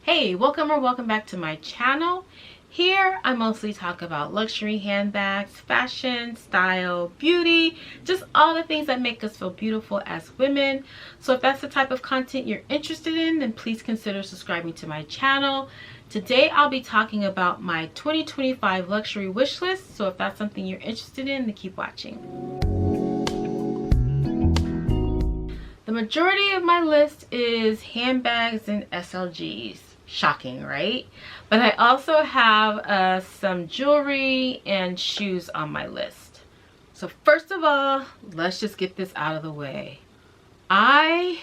Hey, welcome or welcome back to my channel. Here I mostly talk about luxury handbags, fashion, style, beauty, just all the things that make us feel beautiful as women. So if that's the type of content you're interested in, then please consider subscribing to my channel. Today I'll be talking about my 2025 luxury wish list. So if that's something you're interested in, then keep watching. The majority of my list is handbags and SLGs. Shocking, right? But I also have some jewelry and shoes on my list. So first of all, let's just get this out of the way. I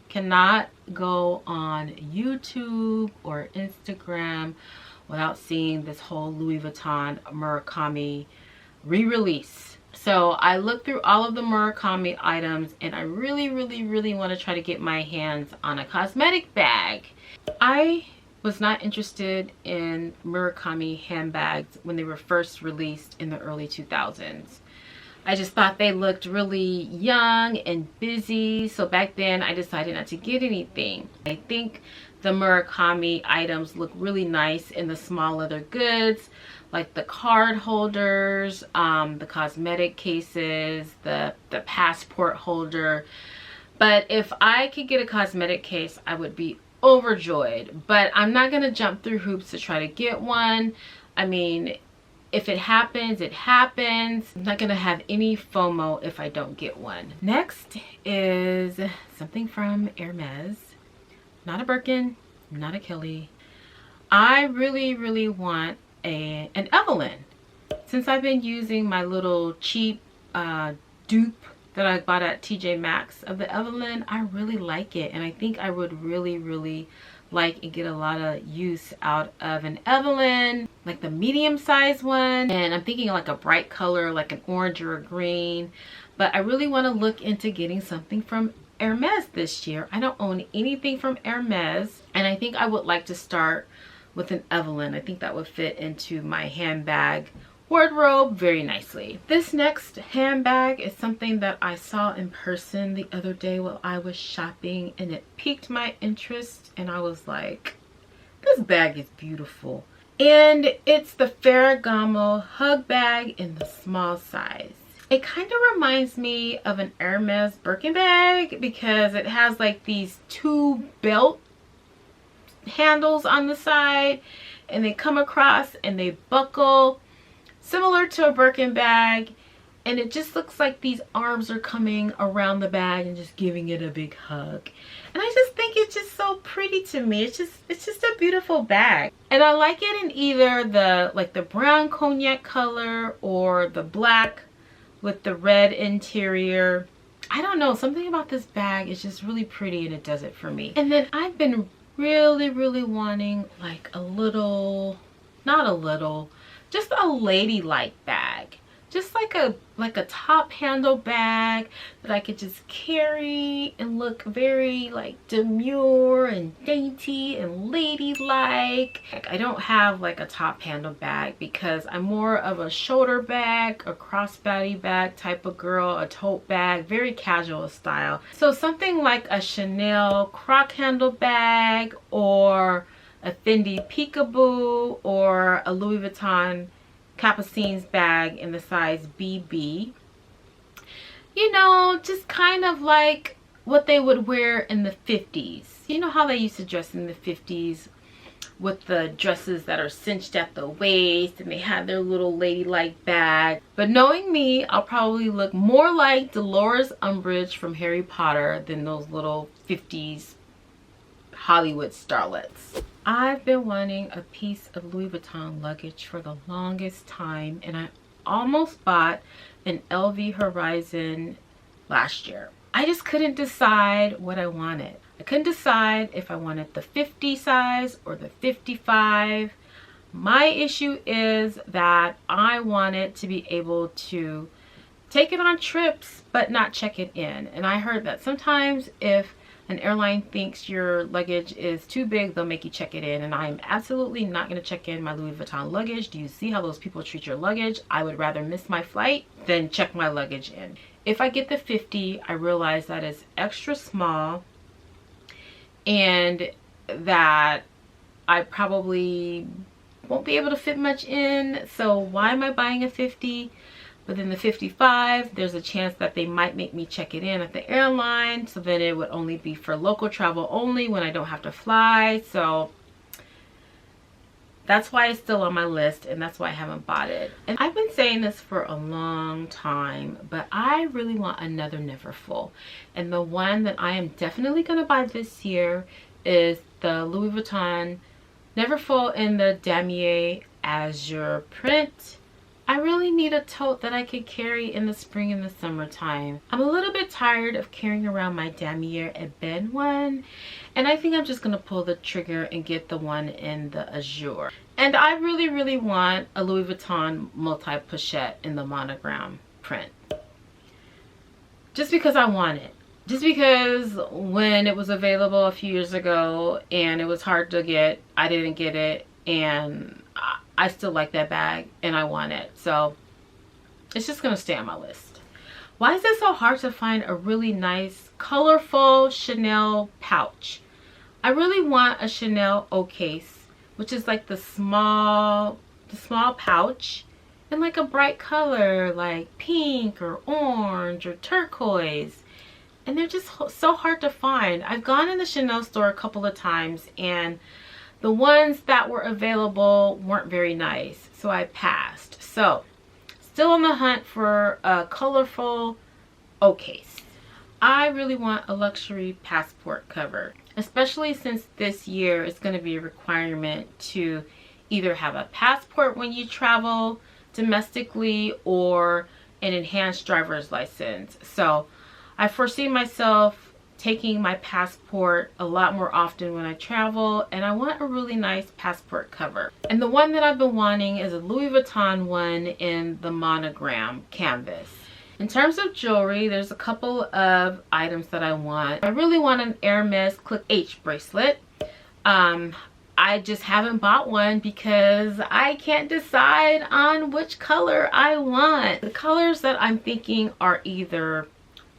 cannot go on YouTube or Instagram without seeing this whole Louis Vuitton Murakami re-release. So I looked through all of the Murakami items and I really want to try to get my hands on a cosmetic bag. I was not interested in Murakami handbags when they were first released in the early 2000s. I just thought they looked really young and busy. So back then I decided not to get anything. I think the Murakami items look really nice in the small leather goods, like the card holders, the cosmetic cases, the passport holder. But if I could get a cosmetic case, I would be overjoyed. But I'm not going to jump through hoops to try to get one. I mean, if it happens, it happens. I'm not going to have any FOMO if I don't get one. Next is something from Hermes. Not a Birkin, not a Kelly. I really want an Evelyn. Since I've been using my little cheap dupe that I bought at TJ Maxx of the Evelyn, I really like it, and I think I would really like and get a lot of use out of an Evelyn, like the medium size one. And I'm thinking like a bright color, like an orange or a green. But I really want to look into getting something from Hermes this year. I don't own anything from Hermes, and I think I would like to start with an Evelyn. I think that would fit into my handbag wardrobe very nicely. This next handbag is something that I saw in person the other day while I was shopping, and it piqued my interest, and I was like, this bag is beautiful. And it's the Ferragamo hug bag in the small size. It kind of reminds me of an Hermes Birkin bag because it has like these two belt handles on the side, and they come across and they buckle, similar to a Birkin bag, and it just looks like these arms are coming around the bag and just giving it a big hug. And I just think it's just so pretty to me. It's just a beautiful bag. And I like it in either the brown cognac color or the black with the red interior. I don't know, something about this bag is just really pretty, and it does it for me. And then I've been really wanting like a little, not a little, just a ladylike bag, just like a top handle bag that I could just carry and look very like demure and dainty and ladylike. I don't have like a top handle bag because I'm more of a shoulder bag, a crossbody bag type of girl, a tote bag, very casual style. So something like a Chanel croc handle bag, or a Fendi Peekaboo, or a Louis Vuitton Capucines bag in the size BB. You know, just kind of like what they would wear in the 50s. You know how they used to dress in the 50s with the dresses that are cinched at the waist, and they had their little ladylike bag. But knowing me, I'll probably look more like Dolores Umbridge from Harry Potter than those little 50s Hollywood starlets. I've been wanting a piece of Louis Vuitton luggage for the longest time, and I almost bought an LV Horizon last year. I just couldn't decide what I wanted. I couldn't decide if I wanted the 50 size or the 55. My issue is that I wanted to be able to take it on trips but not check it in. And I heard that sometimes if an airline thinks your luggage is too big, they'll make you check it in, and I'm absolutely not going to check in my Louis Vuitton luggage. Do you see how those people treat your luggage? I would rather miss my flight than check my luggage in. If I get the 50, I realize that it's extra small and that I probably won't be able to fit much in. So why am I buying a 50? But then the 55, there's a chance that they might make me check it in at the airline. So then it would only be for local travel only when I don't have to fly. So that's why it's still on my list, and that's why I haven't bought it. And I've been saying this for a long time, but I really want another Neverfull. And the one that I am definitely going to buy this year is the Louis Vuitton Neverfull in the Damier Azure print. I really need a tote that I could carry in the spring and the summertime. I'm a little bit tired of carrying around my Damier Ebene one, and I think I'm just gonna pull the trigger and get the one in the Azure. And I really want a Louis Vuitton multi-pochette in the monogram print. Just because I want it. Just because when it was available a few years ago and it was hard to get, I didn't get it, and I still like that bag and I want it. So it's just gonna stay on my list. Why is it so hard to find a really nice colorful Chanel pouch? I really want a Chanel O case, which is like the small pouch in like a bright color like pink or orange or turquoise. And they're just so hard to find. I've gone in the Chanel store a couple of times and the ones that were available weren't very nice, so I passed. So, still on the hunt for a colorful O case. I really want a luxury passport cover, especially since this year it's going to be a requirement to either have a passport when you travel domestically or an enhanced driver's license. So, I foresee myself taking my passport a lot more often when I travel, and I want a really nice passport cover. And the one that I've been wanting is a Louis Vuitton one in the monogram canvas. In terms of jewelry, there's a couple of items that I want. I really want an Hermes Click H bracelet. I just haven't bought one because I can't decide on which color I want. The colors that I'm thinking are either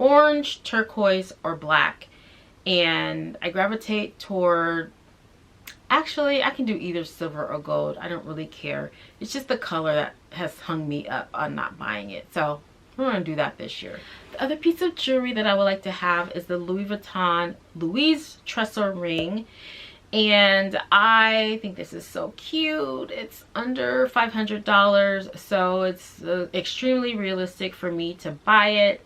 orange, turquoise, or black, and I gravitate toward, actually I can do either silver or gold. I don't really care. It's just the color that has hung me up on not buying it, so we're gonna do that this year. The other piece of jewelry that I would like to have is the Louis Vuitton Louise Tresor ring, and I think this is so cute. It's under $500, so it's extremely realistic for me to buy it.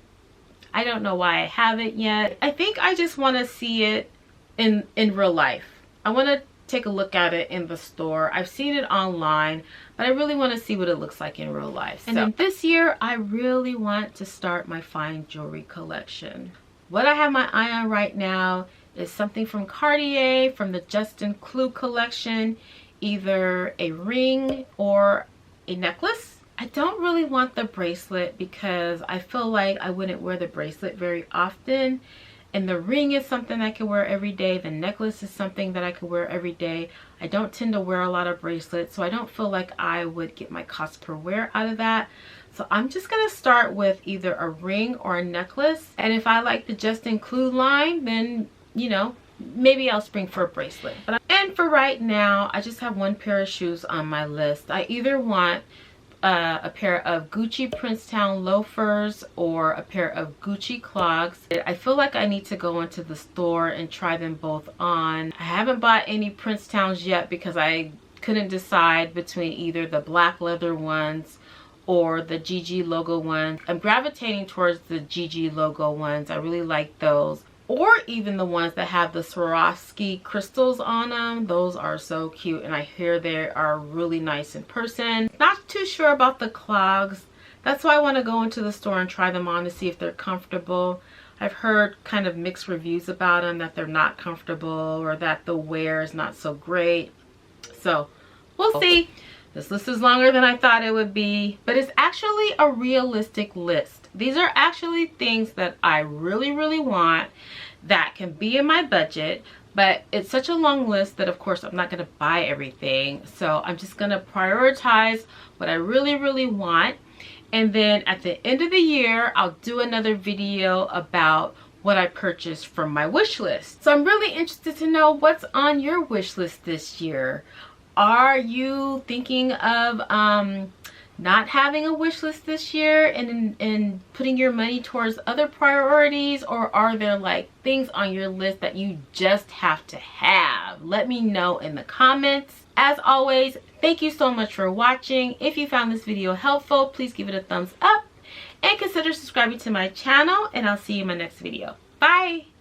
I don't know why I haven't yet. I think I just want to see it in real life. I want to take a look at it in the store. I've seen it online, but I really want to see what it looks like in real life. And then this year, I really want to start my fine jewelry collection. What I have my eye on right now is something from Cartier, from the Justin Clou collection, either a ring or a necklace. I don't really want the bracelet because I feel like I wouldn't wear the bracelet very often, and the ring is something I can wear every day. The necklace is something that I could wear every day. I don't tend to wear a lot of bracelets, so I don't feel like I would get my cost per wear out of that. So I'm just gonna start with either a ring or a necklace, and if I like the Justin Clou line, then you know, maybe I'll spring for a bracelet. And for right now, I just have one pair of shoes on my list. I either want a pair of Gucci Princetown loafers or a pair of Gucci clogs. I feel like I need to go into the store and try them both on. I haven't bought any Princetowns yet because I couldn't decide between either the black leather ones or the GG logo ones. I'm gravitating towards the GG logo ones. I really like those. Or even the ones that have the Swarovski crystals on them. Those are so cute, and I hear they are really nice in person. Not too sure about the clogs. That's why I want to go into the store and try them on to see if they're comfortable. I've heard kind of mixed reviews about them, that they're not comfortable or that the wear is not so great. So we'll see. This list is longer than I thought it would be, but it's actually a realistic list. These are actually things that I really want that can be in my budget, but it's such a long list that of course I'm not going to buy everything. So I'm just going to prioritize what I really want, and then at the end of the year I'll do another video about what I purchased from my wish list. So I'm really interested to know what's on your wish list this year. Are you thinking of not having a wish list this year and putting your money towards other priorities, or are there like things on your list that you just have to have? Let me know in the comments. As always, thank you so much for watching. If you found this video helpful, please give it a thumbs up and consider subscribing to my channel, and I'll see you in my next video. Bye.